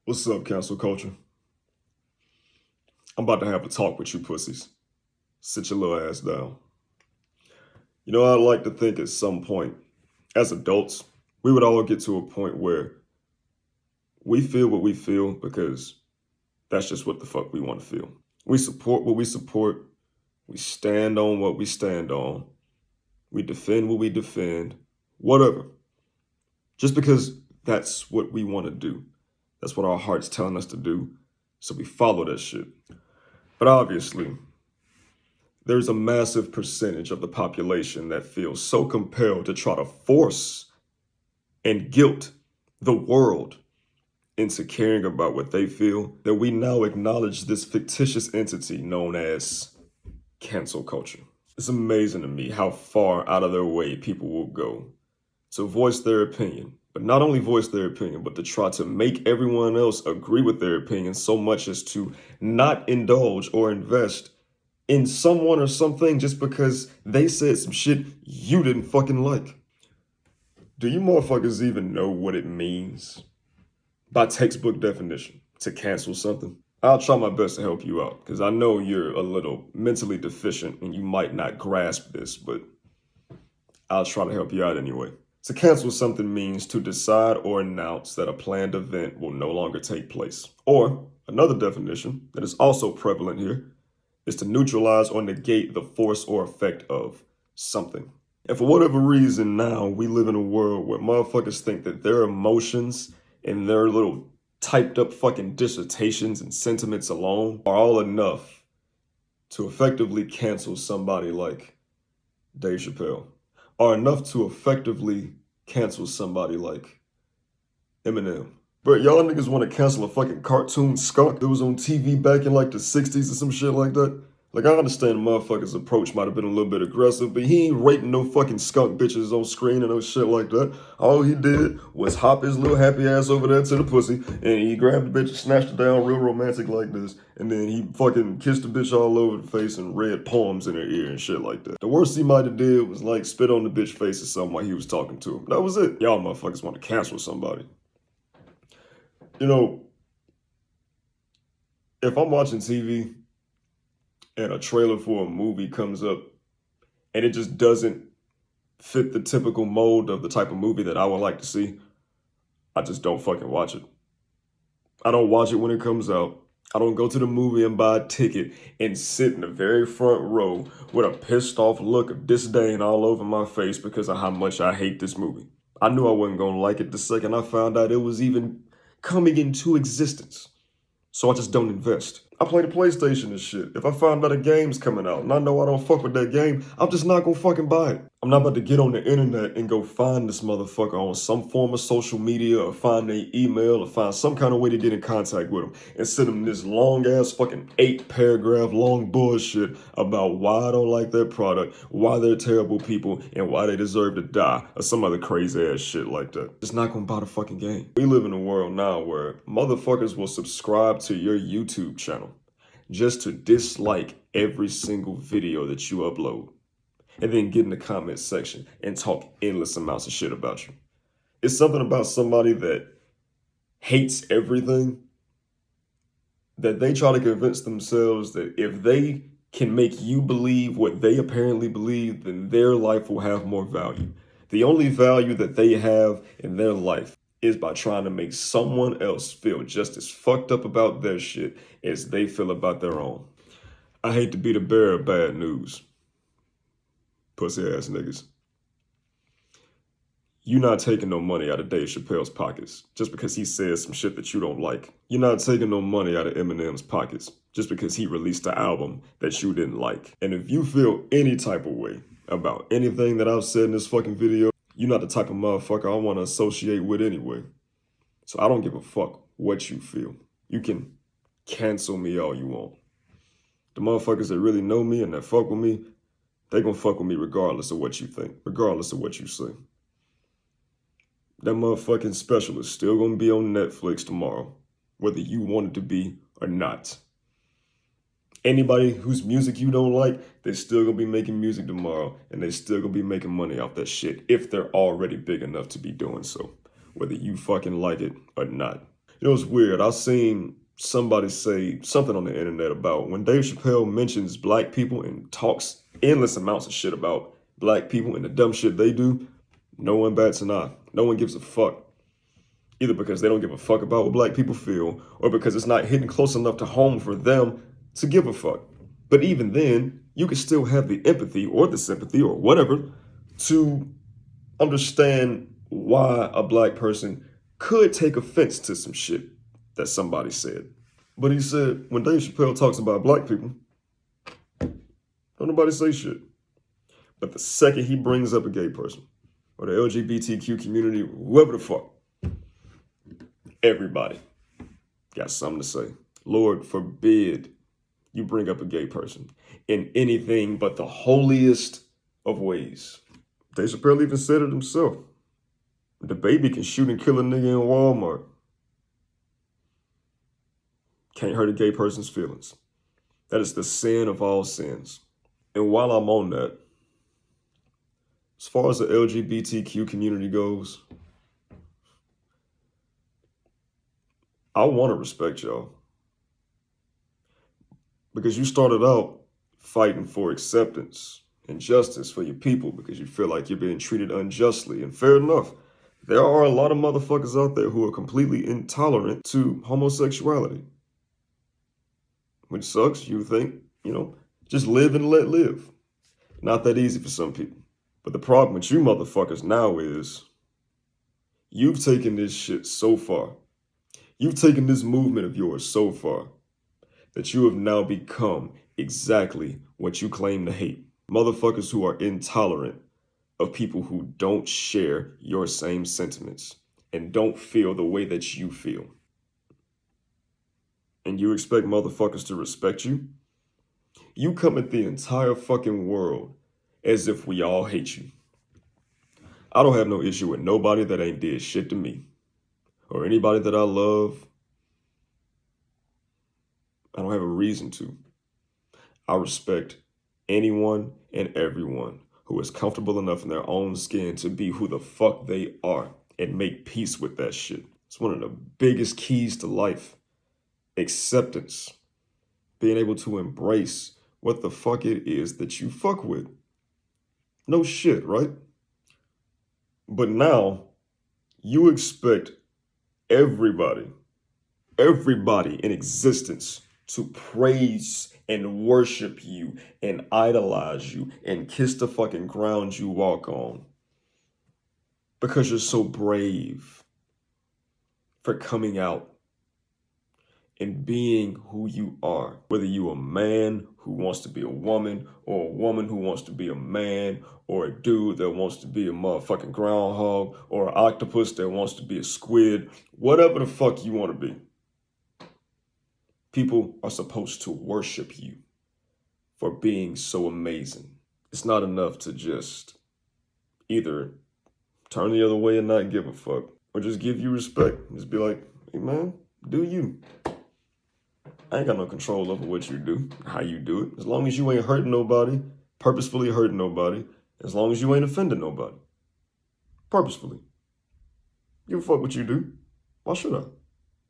What's up, cancel culture? I'm about to have a talk with you pussies. Sit your little ass down. You know, I'd like to think at some point, as adults, we would all get to a point where we feel what we feel because that's just what the fuck we want to feel. We support what we support. We stand on what we stand on. We defend what we defend. Whatever. Just because that's what we want to do. That's what our heart's telling us to do. So we follow that shit. But obviously, there's a massive percentage of the population that feels so compelled to try to force and guilt the world into caring about what they feel that we now acknowledge this fictitious entity known as cancel culture. It's amazing to me how far out of their way people will go to voice their opinion, but not only voice their opinion, but to try to make everyone else agree with their opinion so much as to not indulge or invest in someone or something just because they said some shit you didn't fucking like. Do you motherfuckers even know what it means by textbook definition to cancel something? I'll try my best to help you out because I know you're a little mentally deficient and you might not grasp this, but I'll try to help you out anyway. To cancel something means to decide or announce that a planned event will no longer take place. Or another definition that is also prevalent here is to neutralize or negate the force or effect of something. And for whatever reason now, we live in a world where motherfuckers think that their emotions and their little typed up fucking dissertations and sentiments alone are all enough to effectively cancel somebody like Dave Chappelle, are enough to effectively cancel somebody like Eminem. But y'all niggas want to cancel a fucking cartoon skunk that was on TV back in like the 60s or some shit like that? Like, I understand the motherfucker's approach might have been a little bit aggressive, but he ain't raping no fucking skunk bitches on screen and no shit like that. All he did was hop his little happy ass over there to the pussy, and he grabbed the bitch and snatched her down real romantic like this, and then he fucking kissed the bitch all over the face and read poems in her ear and shit like that. The worst he might have did was like spit on the bitch face or something while he was talking to him. That was it. Y'all motherfuckers want to cancel somebody. You know, if I'm watching TV and a trailer for a movie comes up and it just doesn't fit the typical mold of the type of movie that I would like to see, I just don't fucking watch it. I don't watch it when it comes out. I don't go to the movie and buy a ticket and sit in the very front row with a pissed off look of disdain all over my face because of how much I hate this movie. I knew I wasn't gonna like it the second I found out it was even coming into existence. So I just don't invest. I play the PlayStation and shit. If I find out a game's coming out and I know I don't fuck with that game, I'm just not gonna fucking buy it. I'm not about to get on the internet and go find this motherfucker on some form of social media or find their email or find some kind of way to get in contact with them and send them this long ass fucking 8-paragraph long bullshit about why I don't like their product, why they're terrible people, and why they deserve to die or some other crazy ass shit like that. Just not gonna buy the fucking game. We live in a world now where motherfuckers will subscribe to your YouTube channel just to dislike every single video that you upload, and then get in the comment section and talk endless amounts of shit about you. It's something about somebody that hates everything that they try to convince themselves that if they can make you believe what they apparently believe, then their life will have more value. The only value that they have in their life is by trying to make someone else feel just as fucked up about their shit as they feel about their own. I hate to be the bearer of bad news, pussy ass niggas. You're not taking no money out of Dave Chappelle's pockets just because he says some shit that you don't like. You're not taking no money out of Eminem's pockets just because he released an album that you didn't like. And if you feel any type of way about anything that I've said in this fucking video, you're not the type of motherfucker I want to associate with anyway. So I don't give a fuck what you feel. You can cancel me all you want. The motherfuckers that really know me and that fuck with me, they gonna fuck with me regardless of what you think, regardless of what you say. That motherfucking special is still gonna be on Netflix tomorrow, whether you want it to be or not. Anybody whose music you don't like, they're still gonna be making music tomorrow, and they're still gonna be making money off that shit if they're already big enough to be doing so, whether you fucking like it or not. You know, it's weird. I seen somebody say something on the internet about when Dave Chappelle mentions black people and talks endless amounts of shit about black people and the dumb shit they do, no one bats an eye. No one gives a fuck. Either because they don't give a fuck about what black people feel, or because it's not hitting close enough to home for them to give a fuck. But even then, you can still have the empathy or the sympathy or whatever to understand why a black person could take offense to some shit that somebody said. But he said, when Dave Chappelle talks about black people, don't nobody say shit. But the second he brings up a gay person, or the LGBTQ community, whoever the fuck, everybody got something to say. Lord forbid you bring up a gay person in anything but the holiest of ways. Dave Chappelle even said it himself. The baby can shoot and kill a nigga in Walmart. Can't hurt a gay person's feelings. That is the sin of all sins. And while I'm on that, as far as the LGBTQ community goes, I want to respect y'all. Because you started out fighting for acceptance and justice for your people because you feel like you're being treated unjustly. And fair enough, there are a lot of motherfuckers out there who are completely intolerant to homosexuality. Which sucks. You think, just live and let live. Not that easy for some people. But the problem with you motherfuckers now is you've taken this shit so far. You've taken this movement of yours so far that you have now become exactly what you claim to hate. Motherfuckers who are intolerant of people who don't share your same sentiments and don't feel the way that you feel. And you expect motherfuckers to respect you? You come at the entire fucking world as if we all hate you. I don't have no issue with nobody that ain't did shit to me or anybody that I love. I don't have a reason to. I respect anyone and everyone who is comfortable enough in their own skin to be who the fuck they are and make peace with that shit. It's one of the biggest keys to life. Acceptance. Being able to embrace what the fuck it is that you fuck with. No shit, right? But now, you expect everybody in existence to praise and worship you and idolize you and kiss the fucking ground you walk on. Because you're so brave for coming out and being who you are. Whether you're a man who wants to be a woman, or a woman who wants to be a man, or a dude that wants to be a motherfucking groundhog, or an octopus that wants to be a squid, whatever the fuck you want to be. People are supposed to worship you for being so amazing. It's not enough to just either turn the other way and not give a fuck, or just give you respect. Just be like, hey man, do you. I ain't got no control over what you do, how you do it. As long as you ain't hurting nobody, purposefully hurting nobody, as long as you ain't offending nobody. Purposefully. Give a fuck what you do. Why should I?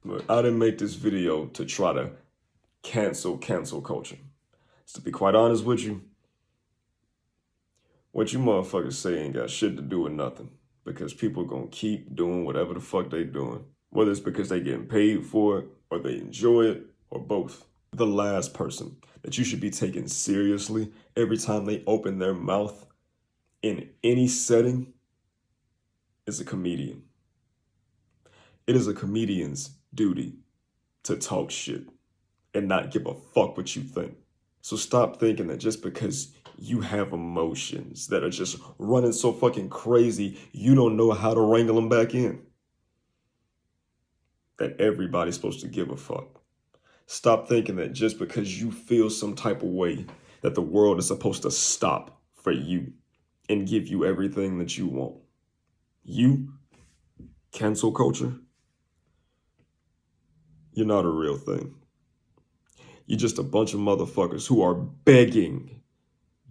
But I didn't make this video to try to cancel culture. To be quite honest with you, what you motherfuckers say ain't got shit to do with nothing. Because people gonna keep doing whatever the fuck they doing. Whether it's because they getting paid for it, or they enjoy it, or both. The last person that you should be taking seriously every time they open their mouth in any setting is a comedian. It is a comedian's duty to talk shit and not give a fuck what you think. So stop thinking that just because you have emotions that are just running so fucking crazy, you don't know how to wrangle them back in. That everybody's supposed to give a fuck. Stop thinking that just because you feel some type of way, that the world is supposed to stop for you and give you everything that you want. You, cancel culture, you're not a real thing. You're just a bunch of motherfuckers who are begging,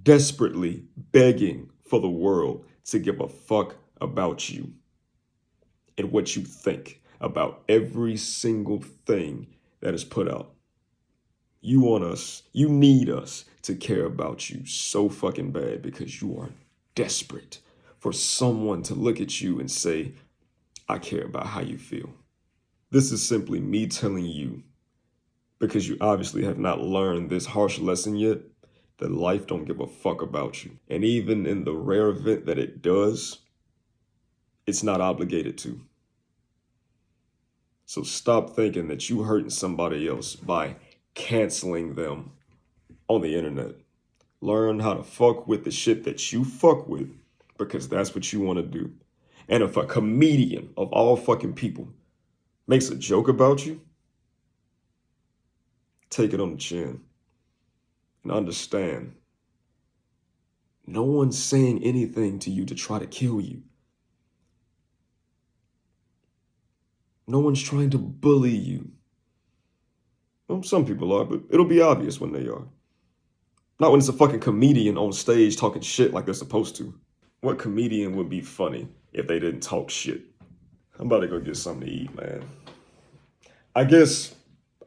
desperately begging for the world to give a fuck about you and what you think about every single thing that is put out. You want us, you need us to care about you so fucking bad because you are desperate for someone to look at you and say, I care about how you feel. This is simply me telling you, because you obviously have not learned this harsh lesson yet, that life don't give a fuck about you. And even in the rare event that it does, it's not obligated to. So stop thinking that you hurting somebody else by canceling them on the internet. Learn how to fuck with the shit that you fuck with, because that's what you want to do. And if a comedian of all fucking people makes a joke about you, take it on the chin and understand no one's saying anything to you to try to kill you. No one's trying to bully you. Well, some people are, but it'll be obvious when they are. Not when it's a fucking comedian on stage talking shit like they're supposed to. What comedian would be funny if they didn't talk shit? I'm about to go get something to eat, man. I guess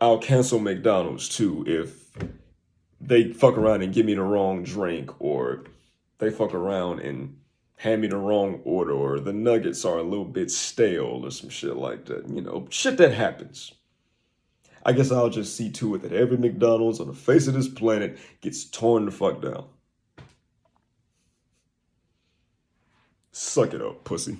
I'll cancel McDonald's too if they fuck around and give me the wrong drink, or they fuck around and hand me the wrong order, or the nuggets are a little bit stale or some shit like that. You know, shit that happens. I guess I'll just see to it that every McDonald's on the face of this planet gets torn the fuck down. Suck it up, pussy.